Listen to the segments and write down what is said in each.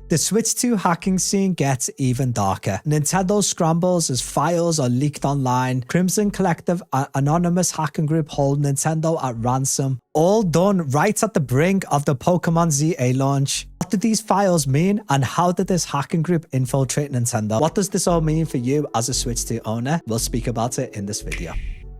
The Switch 2 hacking scene gets even darker. Nintendo scrambles as files are leaked online. Crimson Collective, an anonymous hacking group, hold Nintendo at ransom. All done right at the brink of the Pokémon Z-A launch. What do these files mean, and how did this hacking group infiltrate Nintendo? What does this all mean for you as a Switch 2 owner? We'll speak about it in this video.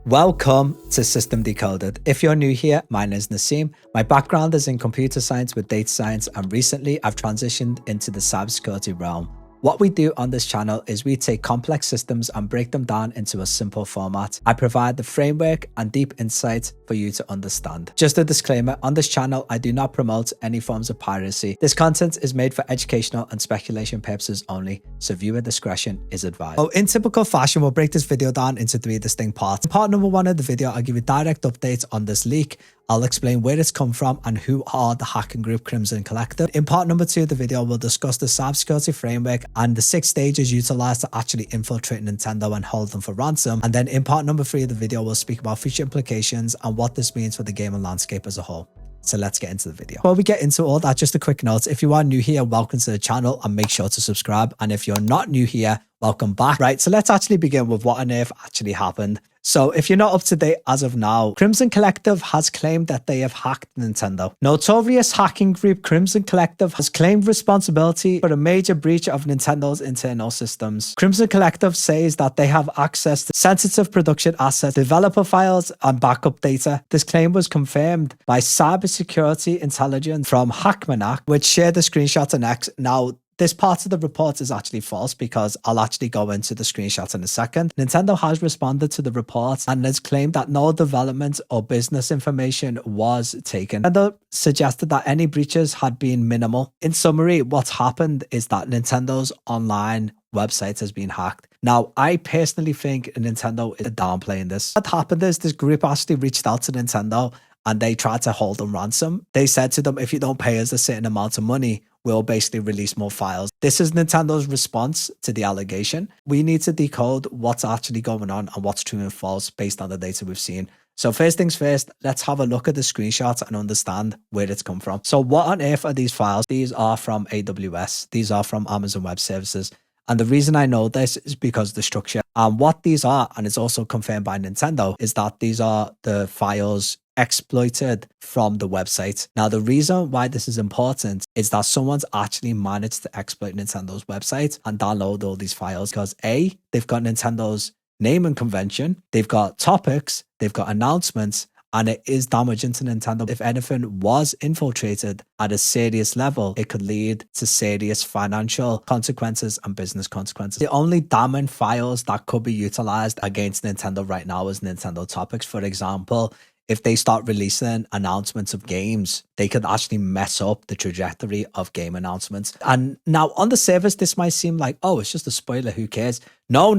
Welcome to System Decoded. If you're new here, my name is Nassim. My background is in computer science with data science, and recently I've transitioned into the cybersecurity realm. What we do on this channel is we take complex systems and break them down into a simple format. I provide the framework and deep insight for you to understand. Just a disclaimer, on this channel, I do not promote any forms of piracy. This content is made for educational and speculation purposes only, so viewer discretion is advised. In typical fashion, we'll break this video down into 3 distinct parts. In part number 1 of the video, I'll give you direct updates on this leak. I'll explain where it's come from and who are the hacking group Crimson Collective. In part number 2 of the video, we'll discuss the cybersecurity framework and the 6 stages utilized to actually infiltrate Nintendo and hold them for ransom. And then in part number 3 of the video, we'll speak about future implications and what this means for the gaming landscape as a whole. So let's get into the video. Before we get into all that, just a quick note. If you are new here, welcome to the channel and make sure to subscribe. And if you're not new here, welcome back. Right, so let's actually begin with what on earth actually happened. So if you're not up to date as of now, Crimson Collective has claimed that they have hacked Nintendo. Notorious hacking group Crimson Collective has claimed responsibility for a major breach of Nintendo's internal systems. Crimson Collective says that they have access to sensitive production assets, developer files, and backup data. This claim was confirmed by cybersecurity intelligence from Hackmanac, which shared a screenshot on X. Now, this part of the report is actually false because I'll actually go into the screenshot in a second. Nintendo has responded to the report and has claimed that no development or business information was taken. Nintendo suggested that any breaches had been minimal. In summary, what's happened is that Nintendo's online website has been hacked. Now, I personally think Nintendo is downplaying this. What happened is this group actually reached out to Nintendo and they tried to hold them ransom. They said to them, if you don't pay us a certain amount of money, we'll basically release more files. This is Nintendo's response to the allegation. We need to decode what's actually going on and what's true and false based on the data we've seen. So first things first, let's have a look at the screenshots and understand where it's come from. So what on earth are these files? These are from AWS. These are from Amazon Web Services. And the reason I know this is because of the structure. And what these are, and it's also confirmed by Nintendo, is that these are the files exploited from the website. Now, the reason why this is important is that someone's actually managed to exploit Nintendo's website and download all these files because A, they've got Nintendo's name and convention, they've got topics, they've got announcements, and it is damaging to Nintendo. If anything was infiltrated at a serious level, it could lead to serious financial consequences and business consequences. The only damning files that could be utilized against Nintendo right now is Nintendo topics. For example, if they start releasing announcements of games, they could actually mess up the trajectory of game announcements. And now on the surface, this might seem like, oh, it's just a spoiler, who cares? No.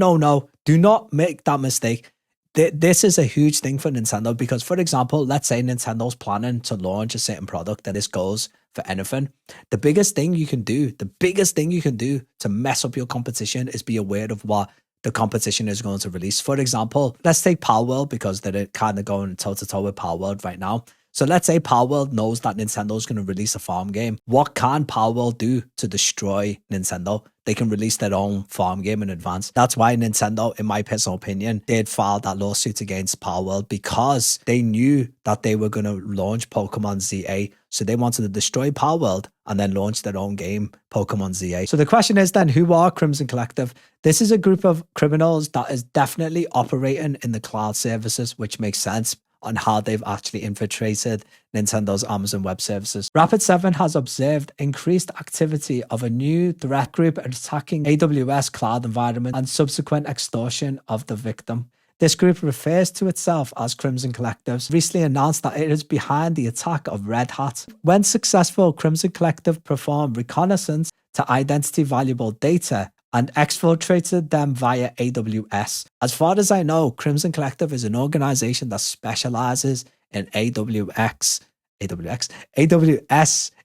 Do not make that mistake. This is a huge thing for Nintendo because, for example, let's say Nintendo's planning to launch a certain product and this goes for anything. The biggest thing you can do to mess up your competition is be aware of what the competition is going to release. For example, let's take Palworld because they're kind of going toe-to-toe with Palworld right now. So let's say Palworld knows that Nintendo's going to release a farm game. What can Palworld do to destroy Nintendo? They can release their own farm game in advance. That's why Nintendo, in my personal opinion, did file that lawsuit against Palworld because they knew that they were going to launch Pokémon Z-A. So they wanted to destroy Palworld and then launch their own game, Pokémon Z-A. So the question is then, who are Crimson Collective? This is a group of criminals that is definitely operating in the cloud services, which makes sense on how they've actually infiltrated Nintendo's Amazon Web Services. Rapid7 has observed increased activity of a new threat group attacking AWS cloud environment and subsequent extortion of the victim. This group refers to itself as Crimson Collectives, recently announced that it is behind the attack of Red Hat. When successful, Crimson Collective performed reconnaissance to identity valuable data and exfiltrated them via AWS. As far as I know, Crimson Collective is an organization that specializes in AWS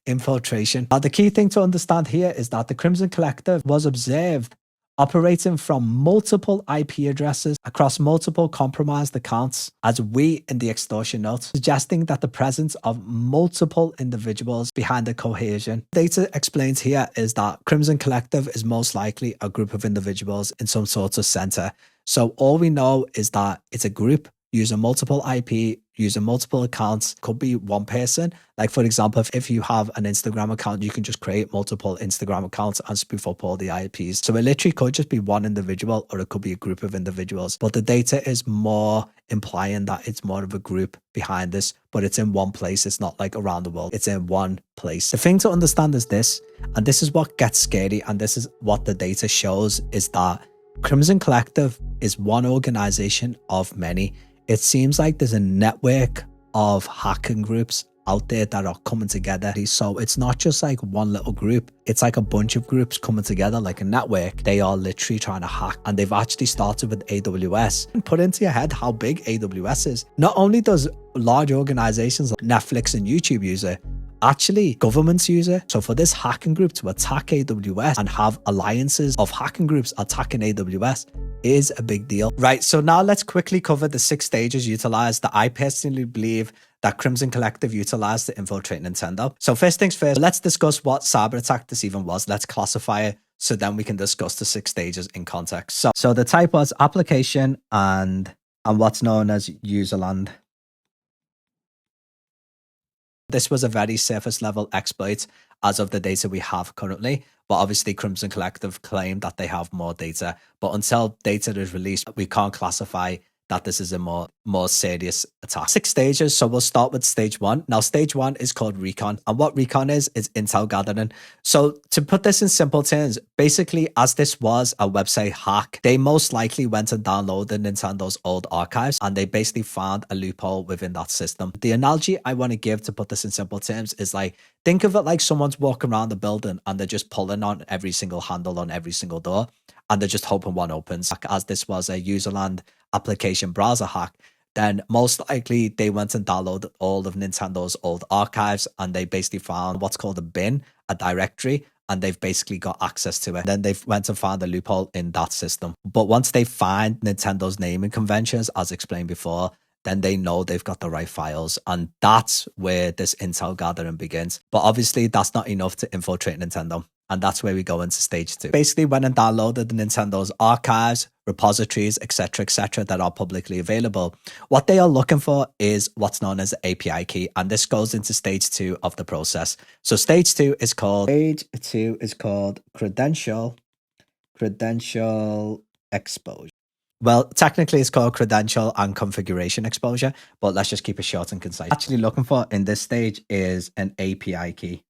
infiltration. Now, the key thing to understand here is that the Crimson Collective was observed operating from multiple IP addresses across multiple compromised accounts, as we in the extortion note, suggesting that the presence of multiple individuals behind the cohesion. Data explains here is that Crimson Collective is most likely a group of individuals in some sort of center. So all we know is that it's a group using multiple IP, using multiple accounts. Could be one person. Like, for example, if you have an Instagram account, you can just create multiple Instagram accounts and spoof up all the IPs. So it literally could just be one individual, or it could be a group of individuals. But the data is more implying that it's more of a group behind this, but it's in one place. It's not like around the world. It's in one place. The thing to understand is this, and this is what gets scary, and this is what the data shows, is that Crimson Collective is one organization of many. It seems like there's a network of hacking groups out there that are coming together. So it's not just like one little group. It's like a bunch of groups coming together like a network. They are literally trying to hack, and they've actually started with AWS. And put into your head how big AWS is. Not only does large organizations like Netflix and YouTube use it, actually governments use it. So for this hacking group to attack AWS and have alliances of hacking groups attacking AWS is a big deal. Right, so now let's quickly cover the 6 stages utilized that I personally believe that Crimson Collective utilized to infiltrate Nintendo. So first things first, let's discuss what cyber attack this even was. Let's classify it, so then we can discuss the 6 stages in context. So the type was application and what's known as userland. This was a very surface level exploit as of the data we have currently, but obviously Crimson Collective claimed that they have more data, but until data is released, we can't classify that this is a more serious attack. 6 stages, so we'll start with stage 1. Now stage 1 is called recon, and what recon is intel gathering. So to put this in simple terms, basically as this was a website hack, they most likely went and downloaded Nintendo's old archives, and they basically found a loophole within that system. The analogy I want to give to put this in simple terms is like, think of it like someone's walking around the building and they're just pulling on every single handle on every single door, and they're just hoping one opens. As this was a userland application browser hack, then most likely they went and downloaded all of Nintendo's old archives, and they basically found what's called a bin, a directory, and they've basically got access to it. Then they went and found a loophole in that system. But once they find Nintendo's naming conventions, as explained before, then they know they've got the right files, and that's where this intel gathering begins. But obviously that's not enough to infiltrate Nintendo, and that's where we go into stage 2. Basically went and downloaded Nintendo's archives, repositories, etc., that are publicly available. What they are looking for is what's known as the API key, and this goes into stage 2 of the process. So stage 2 is called credential exposure. Well, technically it's called credential and configuration exposure, but let's just keep it short and concise. Actually looking for in this stage is an API key.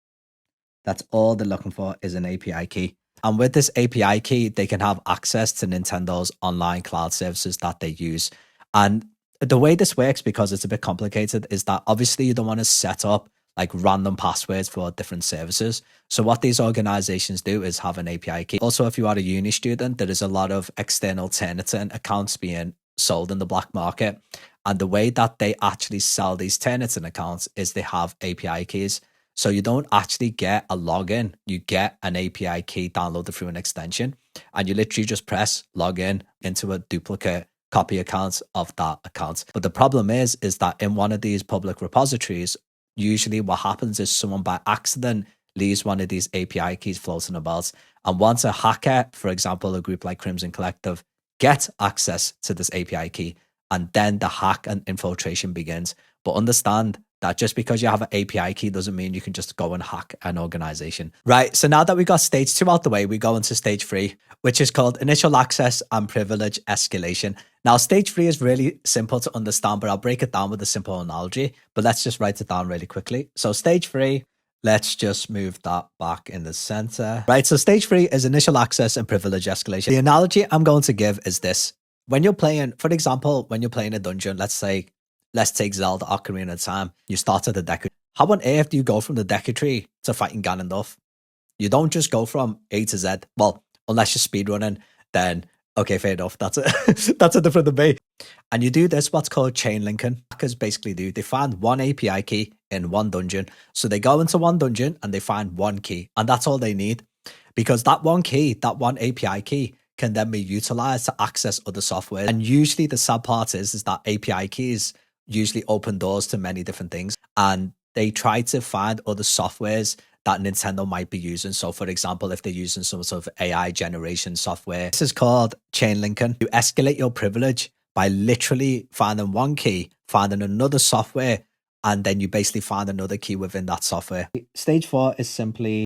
That's all they're looking for, is an API key. And with this API key, they can have access to Nintendo's online cloud services that they use. And the way this works, because it's a bit complicated, is that obviously you don't want to set up like random passwords for different services. So what these organizations do is have an API key. Also, if you are a uni student, there is a lot of external Turnitin accounts being sold in the black market. And the way that they actually sell these Turnitin accounts is they have API keys. So you don't actually get a login, you get an API key downloaded through an extension, and you literally just press login into a duplicate copy account of that account. But the problem is that in one of these public repositories, usually what happens is someone by accident leaves one of these API keys floating about. And once a hacker, for example, a group like Crimson Collective, gets access to this API key, and then the hack and infiltration begins. But understand that just because you have an API key doesn't mean you can just go and hack an organization. Right, so now that we got stage 2 out the way, we go into stage 3, which is called initial access and privilege escalation. Now, stage 3 is really simple to understand, but I'll break it down with a simple analogy. But let's just write it down really quickly. So stage 3, let's just move that back in the center. Right, so stage 3 is initial access and privilege escalation. The analogy I'm going to give is this. When you're playing, for example, when you're playing a dungeon, let's take Zelda Ocarina of Time. You start at the Deku. How on earth do you go from the Deku Tree to fighting Ganondorf? You don't just go from A to Z. Well, unless you're speedrunning, then okay, fair enough. That's a, that's a different debate. And you do this, what's called chain linking. Hackers basically do. They find one API key in one dungeon. So they go into one dungeon and they find one key. And that's all they need. Because that one key, that one API key, can then be utilized to access other software. And usually the sad part is that API keys usually open doors to many different things, and they try to find other softwares that Nintendo might be using. So for example, if they're using some sort of AI generation software, this is called chain linking. You escalate your privilege by literally finding one key, finding another software, and then you basically find another key within that software. Stage 4 is simply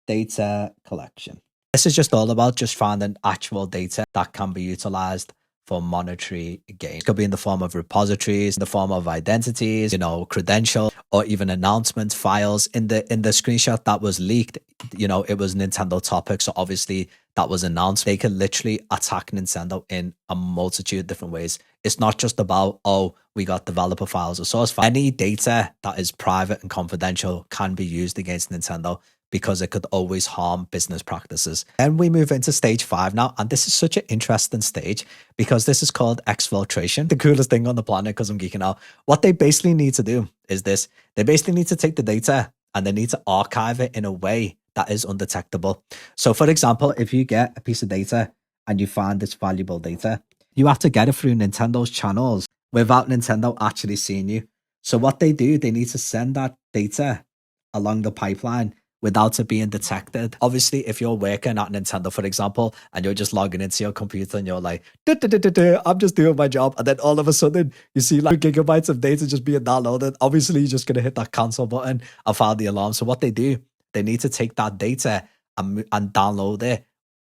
data collection. This is just all about just finding actual data that can be utilized for monetary gain. It could be in the form of repositories, in the form of identities, credentials, or even announcement files. In the screenshot that was leaked, it was Nintendo topic. So obviously that was announced. They can literally attack Nintendo in a multitude of different ways. It's not just about, oh, we got developer files or source files. Any data that is private and confidential can be used against Nintendo, because it could always harm business practices. Then we move into stage 5 now, and this is such an interesting stage because this is called exfiltration. The coolest thing on the planet, because I'm geeking out. What they basically need to do is this. They basically need to take the data and they need to archive it in a way that is undetectable. So for example, if you get a piece of data and you find this valuable data, you have to get it through Nintendo's channels without Nintendo actually seeing you. So what they do, they need to send that data along the pipeline without it being detected. Obviously, if you're working at Nintendo, for example, and you're just logging into your computer and you're like, I'm just doing my job. And then all of a sudden you see like gigabytes of data just being downloaded. Obviously, you're just going to hit that cancel button and file the alarm. So what they do, they need to take that data and download it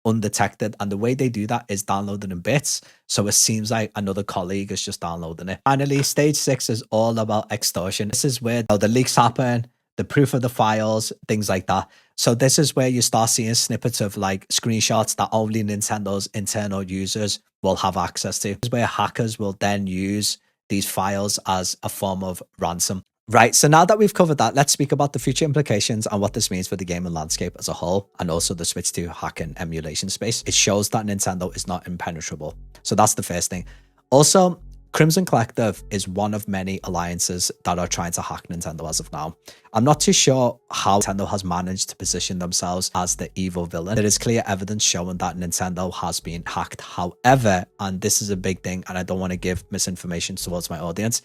undetected. And the way they do that is downloading in bits. So it seems like another colleague is just downloading it. Finally, stage 6 is all about extortion. This is where the leaks happen, the proof of the files, things like that. So this is where you start seeing snippets of like screenshots that only Nintendo's internal users will have access to. This is where hackers will then use these files as a form of ransom. Right, so now that we've covered that, let's speak about the future implications and what this means for the gaming landscape as a whole, and also the switch to hack and emulation space. It shows that Nintendo is not impenetrable. So that's the first thing. Also, Crimson Collective is one of many alliances that are trying to hack Nintendo as of now. I'm not too sure how Nintendo has managed to position themselves as the evil villain. There is clear evidence showing that Nintendo has been hacked. However, and this is a big thing, and I don't want to give misinformation towards my audience,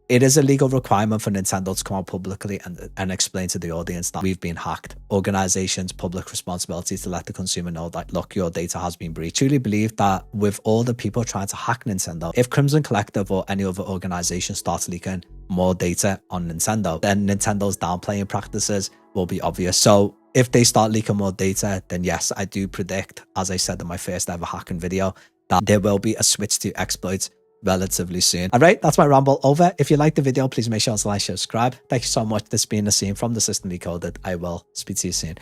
it is a legal requirement for Nintendo to come out publicly and explain to the audience that we've been hacked. Organizations' public responsibility to let the consumer know that, look, your data has been breached. I truly believe that with all the people trying to hack Nintendo, if Crimson Collective or any other organization starts leaking more data on Nintendo, then Nintendo's downplaying practices will be obvious. So if they start leaking more data, then yes, I do predict, as I said in my first ever hacking video, that there will be a switch to exploits relatively soon. All right, that's my ramble over. If you liked the video, please make sure to like, share, subscribe. Thank you so much. This being Nassim from The System Decoded. I will speak to you soon.